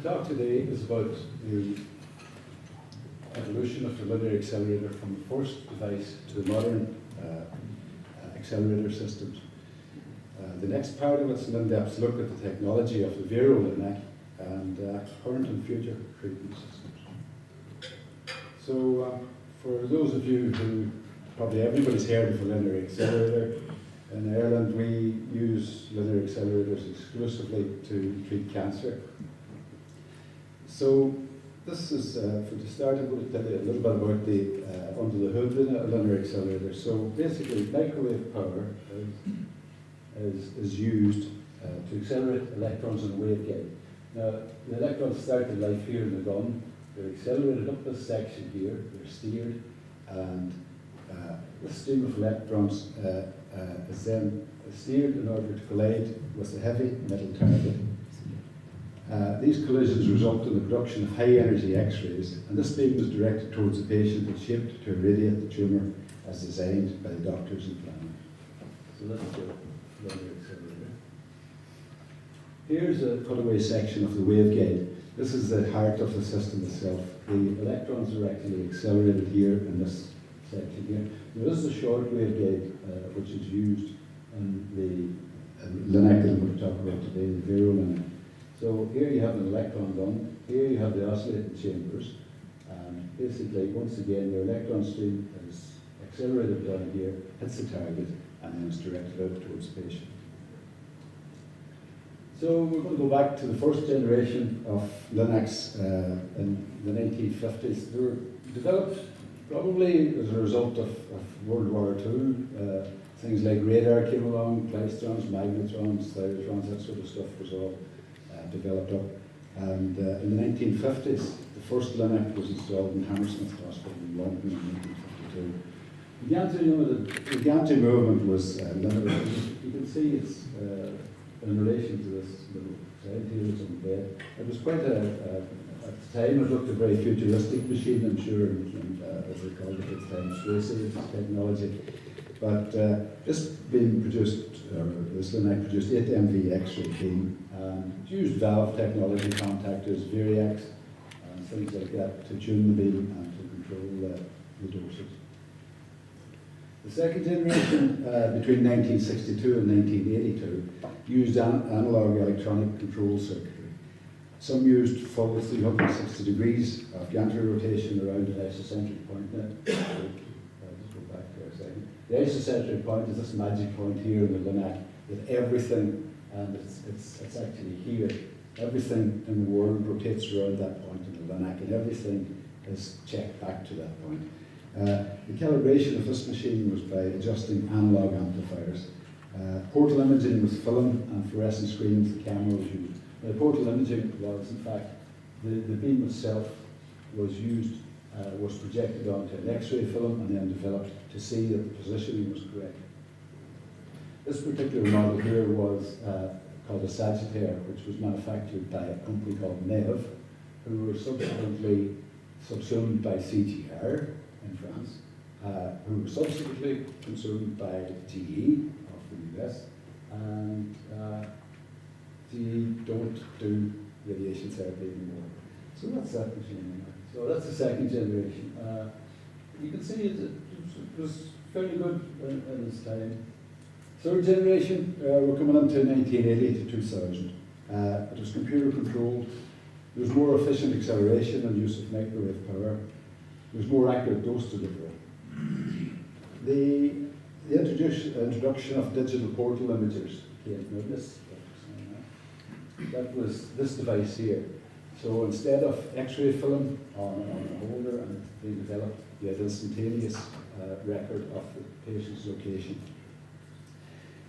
the talk today is about the evolution of the linear accelerator from the first device to the modern accelerator systems. The next part of it's an in-depth look at the technology of the Vero LINAC and current and future treatment systems. So for those of you who, probably everybody's heard of a linear accelerator, in Ireland we use linear accelerators exclusively to treat cancer. So this is, for the start, I'm going to tell you a little bit about the under the hood linear accelerator. So basically microwave power is used to accelerate electrons in a waveguide. Now the electrons start their life here in the gun, they're accelerated up this section here, they're steered, and this stream of electrons is then steered in order to collide with the heavy metal target. These collisions result in the production of high energy X-rays, and this beam is directed towards the patient and shaped to irradiate the tumour as designed by the doctors and planners. So that's the linear accelerator. Here's a cutaway section of the waveguide. This is the heart of the system itself. The electrons are actually accelerated here in this section here. Now, this is a short waveguide which is used in the LINAC that we're talking about today, the Vero LINAC. So here you have an electron gun, here you have the oscillating chambers, and basically, once again, your electron stream is accelerated down here, hits the target, and then it's directed out towards the patient. So we're going to go back to the first generation of LINACs in the 1950s. They were developed probably as a result of World War II. Things like radar came along, klystrons, magnetrons, thyrotrons, that sort of stuff was all developed up. And in the 1950s, the first LINAC was installed in Hammersmith Hospital in London in 1952. The Gantry movement was limited. You can see it's in relation to this little side here that's on the bed. It was quite at the time it looked a very futuristic machine, I'm sure, and as they called it at the time, space-age technology. But this beam produced, this LINAC produced 8 MV X-ray beam. It used valve technology, contactors, variacs, and things like that to tune the beam and to control the doses. The second generation, between 1962 and 1982, used analog electronic control circuitry. Some used full 360 degrees of gantry rotation around an isocentric point. Now, just go back for a second. The isocentric point is this magic point here in the LINAC with everything, and it's actually here. Everything in the world rotates around that point in the LINAC, and everything is checked back to that point. The calibration of this machine was by adjusting analog amplifiers. Portal imaging with film and fluorescent screens, the camera was used. The portal imaging was, in fact, the beam itself was used, was projected onto an X-ray film and then developed to see that the positioning was correct. This particular model here was called a Sagittaire, which was manufactured by a company called Nev, who were subsequently subsumed by CGR in France, who were subsequently consumed by GE of the US, and GE don't do radiation therapy anymore. So that's that machine. So that's the second generation. You can see it was fairly good in its time. Third generation, we're coming into 1980 to 2000. It was computer controlled. There was more efficient acceleration and use of microwave power. There was more accurate dose delivery. The introduction of digital portal imagers came. Now that was this device here. So instead of X-ray film on a holder and being developed, you had instantaneous record of the patient's location.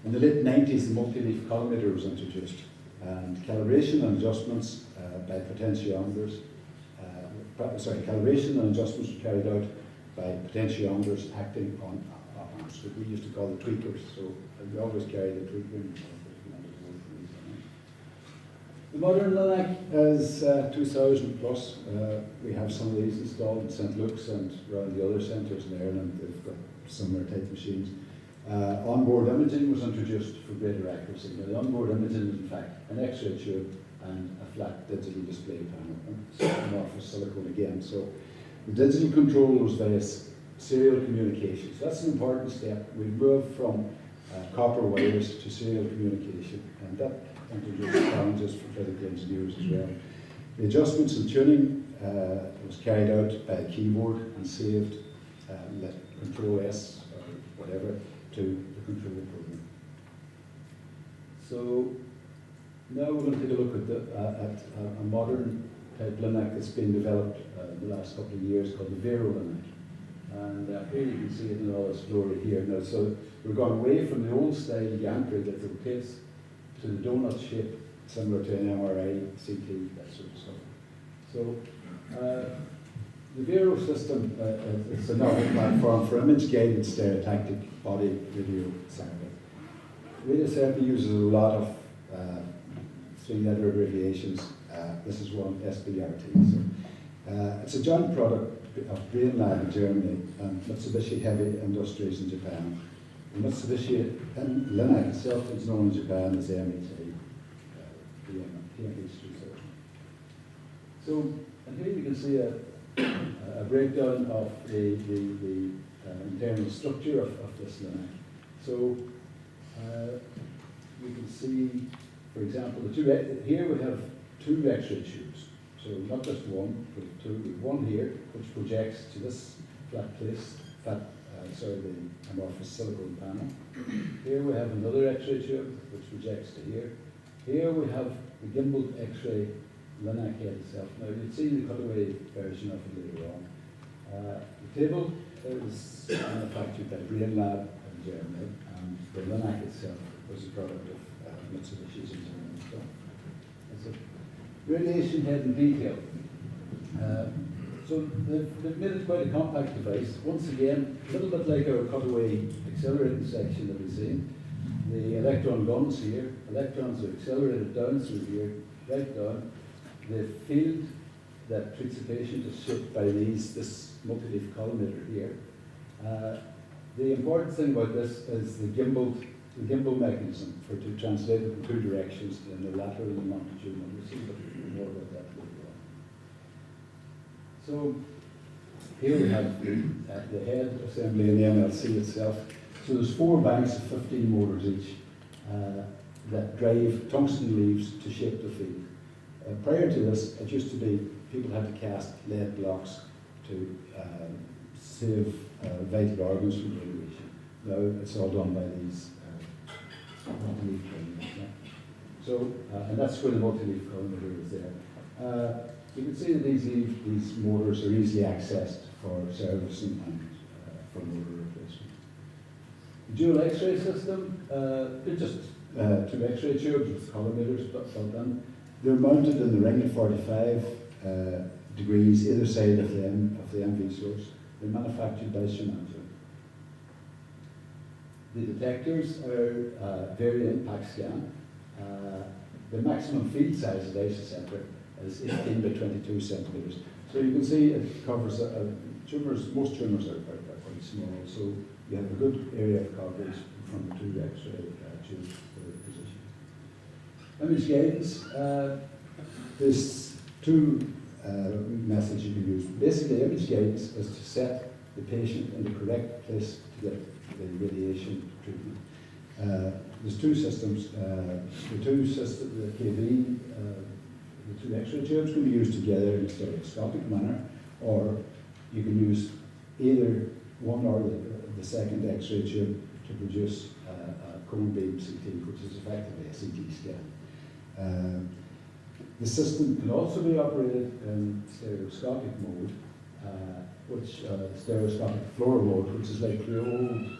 In the late 90s, the multi-leaf collimator was introduced, and calibration and adjustments by potentiometers. Calibration and adjustments were carried out by potentiometers acting on op-amps, what we used to call the tweakers. So we always carried a tweaker. The modern LINAC is 2000 plus. We have some of these installed in St. Luke's and around the other centres in Ireland. They've got similar type machines. Onboard imaging was introduced for greater accuracy. Now, the onboard imaging is in fact an X-ray tube and a flat digital display panel, and amorphous silicone again. So the digital controls various serial communications. That's an important step. We moved from copper wires to serial communication, and that introduced challenges for physical engineers as well. The adjustments and tuning was carried out by a keyboard and saved like Control S or whatever to the control program. So now we're going to take a look at a modern type Linac that's been developed the last couple of years called the Vero Linac. And here you can see it in all its glory here. Now, so we're going away from the old style gantry that rotates to the donut shape similar to an MRI, CT, that sort of stuff. So the Vero system is a novel platform for image-guided stereotactic body radio therapy. Radio therapy uses a lot of three-letter abbreviations. This is one, SBRT. So, it's a joint product of BEAI in Germany and Mitsubishi Heavy Industries in Japan. And Mitsubishi and Linac itself is known in Japan as MHA, TMH330. So, and here you can see a breakdown of the internal structure of this Linac. So, you can see, for example, here we have two X-ray tubes. So not just one, but two. One here, which projects to this flat place, the amorphous silicone panel. Here we have another X-ray tube, which projects to here. Here we have the gimbaled X-ray Linac head itself. Now you'll see the cutaway version of it later on. The table is manufactured by BEAI in Germany, and the Linac itself was a product of Mitsubishi's in Germany. So it's a radiation head in detail. So they've made it quite a compact device. Once again, a little bit like our cutaway accelerating section that we've seen. The electron guns here, electrons are accelerated down through here, right down. The field that treats the patient is shaped by this multi-leaf collimator here. The important thing about this is the gimbal mechanism to translate it in two directions, in the lateral and the longitudinal. We'll see a bit more about that later on. So here we have the head assembly and the MLC itself. So there's 4 banks of 15 motors each that drive tungsten leaves to shape the field. Prior to this, it used to be people had to cast lead blocks to save vital organs from radiation. Now it's all done by these multi-leaf collimators. So, and that's where the multi-leaf collimator is there. You can see that these motors are easily accessed for servicing and for motor replacement. The dual X-ray system, they're just 2 X-ray tubes with collimators built in. They're mounted in the ring at 45 degrees either side of the MV source. They're manufactured by Shinanzo. The detectors are variant pack scan. The maximum field size of the isocentric is 18 by 22 centimeters. So you can see it covers tumors. Most tumors are quite small, so you have a good area of coverage from the 2 X-ray tubes for the position. Image guidance. There's 2 methods you can use. Basically, image guidance is to set the patient in the correct place to get the radiation treatment. There's 2 systems. The KV, the 2 X-ray tubes can be used together in a stereoscopic manner, or you can use either one or the second X-ray tube to produce a cone beam CT, which is effectively a CT scan. The system can also be operated in stereoscopic mode, stereoscopic floor mode, which is like the old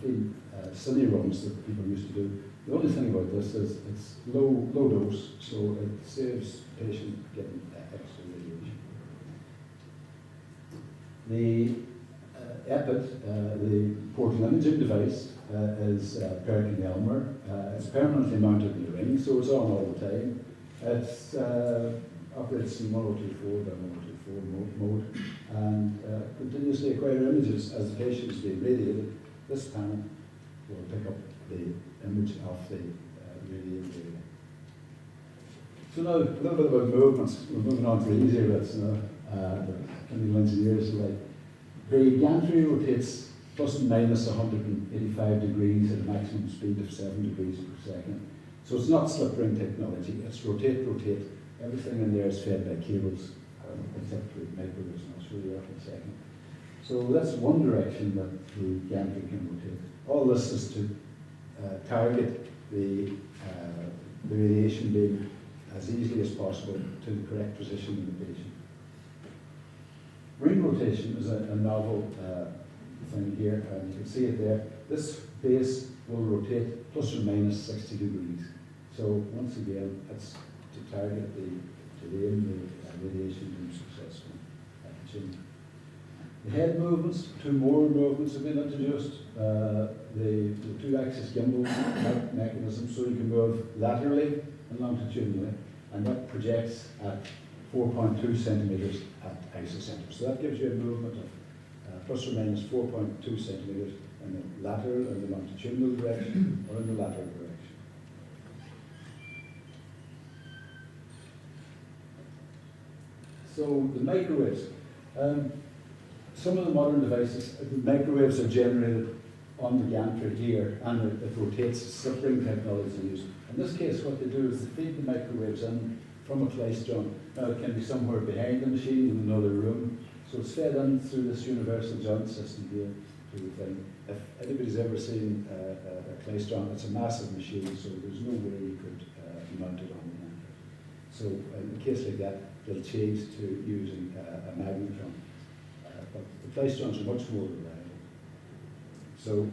15 cine runs that people used to do. The only thing about this is it's low dose, so it saves the patient getting extra radiation. The EPID, the portal imaging device, is peritoneal. It's permanently mounted in the ring, so it's on all the time. It operates in 1024 by 1024 mode and continuously acquire images as the patient is being radiated. This panel will pick up the image of the radiated area. So now, a little bit about movements. We're moving on to the easier bits now. The chemical engineers like. The gantry rotates plus and minus 185 degrees at a maximum speed of 7 degrees per second. So it's not slip ring technology, it's rotate, rotate. Everything in there is fed by cables, except for microwaves, and I'll show you that in a second. So that's one direction that the gantry can rotate. All this is to target the radiation beam as easily as possible to the correct position in the patient. Ring rotation is a novel thing here, and you can see it there. This base will rotate plus or minus 60 degrees. So once again, it's to target to aim the radiation beam successfully at the tumor. The head movements, two more movements have been introduced. The two-axis gimbal mechanism, so you can move laterally and longitudinally, and that projects at 4.2 centimeters at isocenter. So that gives you a movement of plus or minus 4.2 centimeters in the lateral and the longitudinal direction, or in the lateral direction. So the microwaves. Some of the modern devices, the microwaves are generated on the gantry here, and it rotates. Slip ring technology used. In this case, what they do is they feed the microwaves in from a klystron. Now it can be somewhere behind the machine in another room. So it's fed in through this universal joint system here to the thing. If anybody's ever seen a klystron, it's a massive machine, so there's no way you could mount it on the gantry. So in a case like that, they'll change to using a magnetron. But the klystrons are much more reliable. So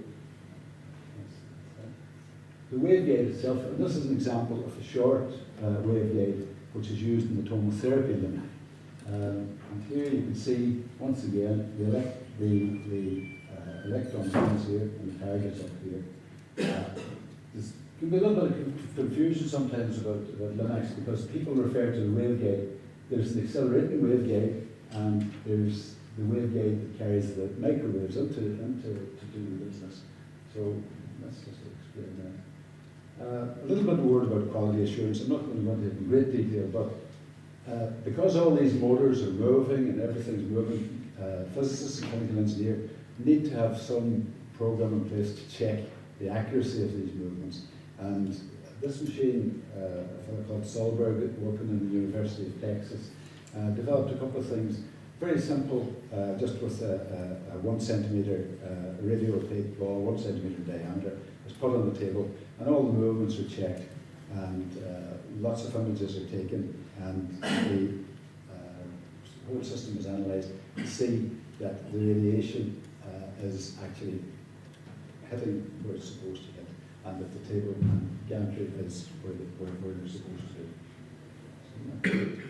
the waveguide itself, and this is an example of a short waveguide which is used in the tomotherapy limit. And here you can see, once again, the electron pins here and the targets up here. There can be a little bit of confusion sometimes about Linux because people refer to the waveguide. There's an accelerating waveguide, and there's the waveguide that carries the microwaves into to do the business. So let's just explain that. A little bit more about quality assurance. I'm not going to go into it in great detail, but because all these motors are moving and everything's moving, physicists and chemical engineers need to have some program in place to check the accuracy of these movements. And this machine, a fellow called Solberg, working in the University of Texas, developed a couple of things. Very simple, just with a 1 centimeter radiopaque ball, 1 centimeter diameter, is put on the table, and all the movements are checked, and lots of images are taken, and the whole system is analysed to see that the radiation is actually hitting where it's supposed to hit, and that the table and gantry is where they're supposed to be.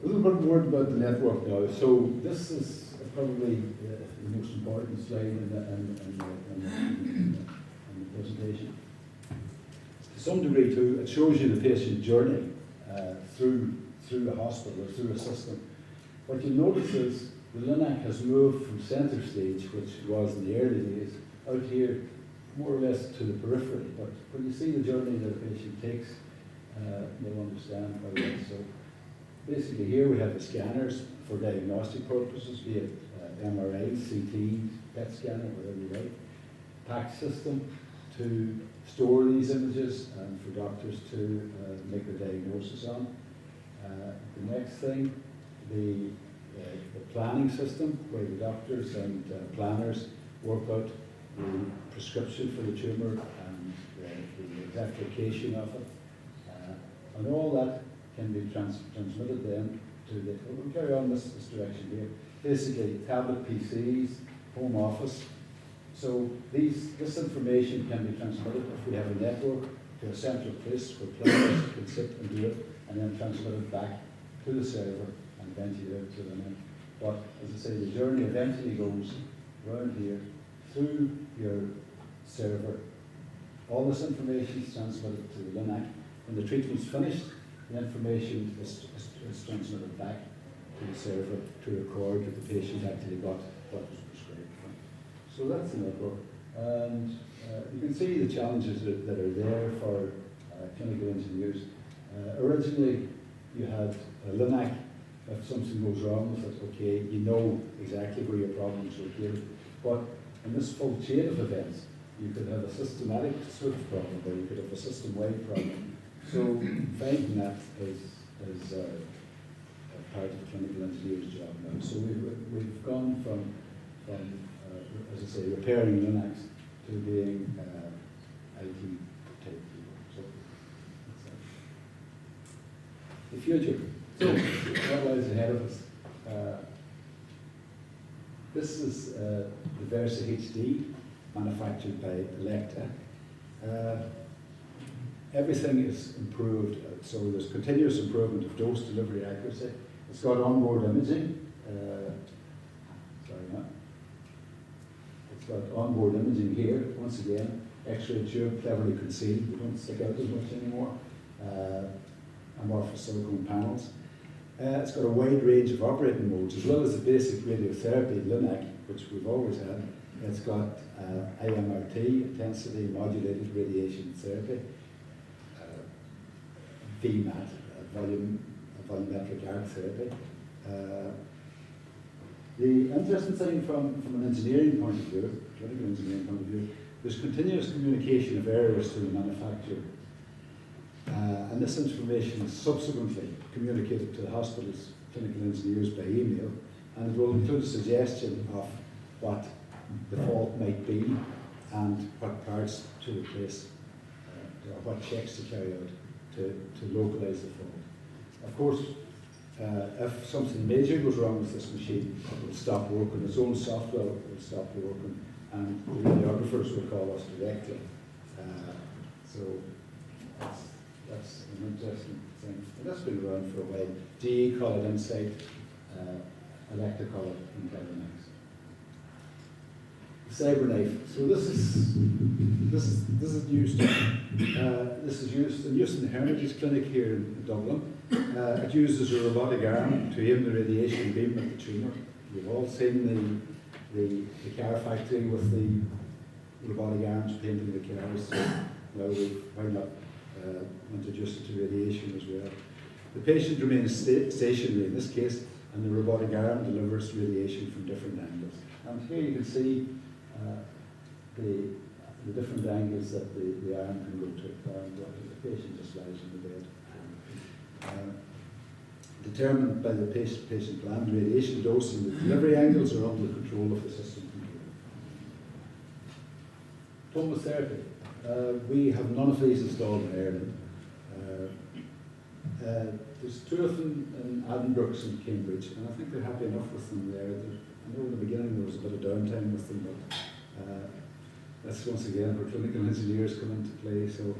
A little bit more about the network now. So this is probably the most important slide in the presentation. To some degree too, it shows you the patient journey through a hospital or through a system. What you'll notice is the LINAC has moved from center stage, which it was in the early days, out here more or less to the periphery. But when you see the journey that a patient takes, you'll understand why that's so. Basically here we have the scanners for diagnostic purposes, be it MRI, CT, PET scanner, whatever you like. PACS system to store these images and for doctors to make a diagnosis on. The next thing, the planning system where the doctors and planners work out the prescription for the tumour and the exact location of it. And all that can be transmitted then to the, we'll carry on this direction here, basically tablet PCs, home office. So this information can be transmitted if we have a network to a central place where planners can sit and do it, and then transmit it back to the server and eventually out to the net. But as I say, the journey eventually goes around here through your server. All this information is transmitted to the LINAC. When the treatment's finished, the information is transmitted back to the server to record that the patient actually got what was prescribed for. So that's the network. And you can see the challenges that are there for clinical engineers. Originally, you had a Linac. If something goes wrong with it, okay, you know exactly where your problem is located. But in this full chain of events, you could have a systematic sort of problem, or you could have a system-wide problem. So finding that is a part of the clinical engineer's job now. So we've gone from as I say, repairing Linux to being IT type people. So that's the future. So what lies ahead of us? This is the Versa HD, manufactured by Electa. Everything is improved, so there's continuous improvement of dose delivery accuracy. It's got onboard imaging. It's got onboard imaging here, once again. X-ray tube, cleverly concealed, they don't stick out as much anymore. Amorphous silicone panels. It's got a wide range of operating modes, as well as the basic radiotherapy, LINAC, which we've always had. It's got IMRT, intensity modulated radiation therapy, VMAT, volumetric arc therapy. The interesting thing from an engineering point of view, clinical engineering point of view, there's continuous communication of errors to the manufacturer. And this information is subsequently communicated to the hospital's clinical engineers by email, and it will include a suggestion of what the fault might be and what parts to replace, or what checks to carry out to localize the fault. Of course, if something major goes wrong with this machine, it will stop working, its own software will stop working, and the radiographers will call us directly. So that's an interesting thing. And that's been around for a while. GE call it Insight, Electa call it Intellinex. CyberKnife. So this is used. This is used in the Hermitage Clinic here in Dublin. It uses a robotic arm to aim the radiation beam at the tumour. You've all seen the car factory with the robotic arms painting the cars. So, well, why not introduce it to radiation as well? The patient remains stationary in this case, and the robotic arm delivers radiation from different angles. And here you can see the different angles that the arm can go to. The patient just lies in the bed. Determined by the patient plan, the radiation dose and the delivery angles are under the control of the system computer. Tomotherapy. We have none of these installed in Ireland. There's two of them in Addenbrooke's in Cambridge, and I think they're happy enough with them there. I know in the beginning there was a bit of downtime with them, but that's once again where clinical engineers come into play. So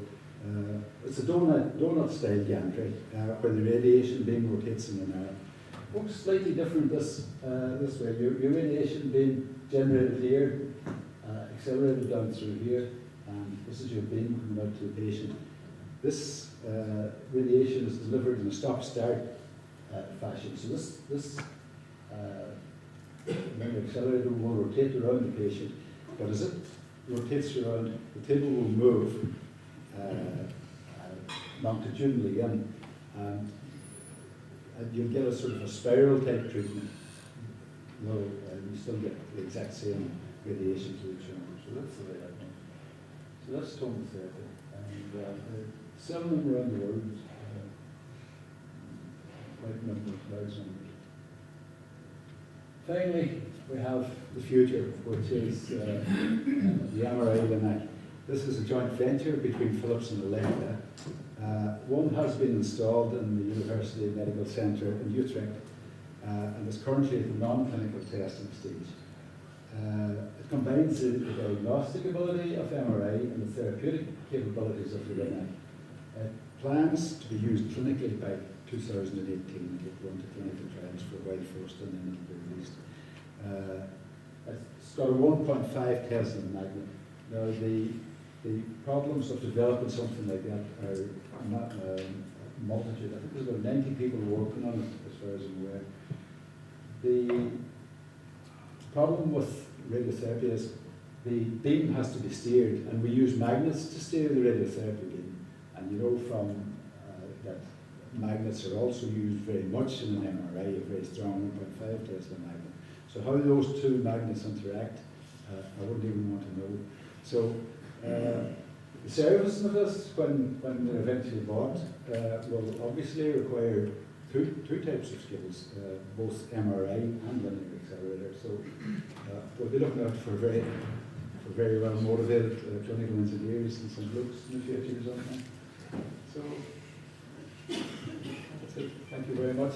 it's a donut style gantry where the radiation beam rotates in an arm. Looks slightly different this way. Your radiation beam generated here, accelerated down through here, and this is your beam coming out to the patient. This radiation is delivered in a stop-start fashion. So this accelerator will rotate around the patient, but as it rotates around, the table will move longitudinally in, and you'll get a sort of a spiral type treatment. No, you still get the exact same radiation to the tumor. So that's the way I know. So that's tomotherapy, and several of them around the world. Quite a number of large numbers. Finally, we have the future, which is the MRI Linac. This is a joint venture between Philips and Electa. One has been installed in the University Medical Centre in Utrecht and is currently at the non-clinical testing stage. It combines the diagnostic ability of MRI and the therapeutic capabilities of the Linac. It plans to be used clinically by 2018 and will go into clinical trials for a while first, and then it will be released. It's got a 1.5 Tesla magnet. Now the problems of developing something like that are not multitude. I think there's about 90 people working on it, as far as I'm aware. The problem with radiotherapy is the beam has to be steered, and we use magnets to steer the radiotherapy beam. And you know from that magnets are also used very much in an MRI, a very strong 1.5 Tesla magnet. So how those two magnets interact, I wouldn't even want to know. So the service of this, when they're eventually bought, will obviously require two types of skills, both MRI and linear accelerator. So we'll be looking out for very well motivated clinical engineers and some blokes in the future or something. So that's it. Thank you very much.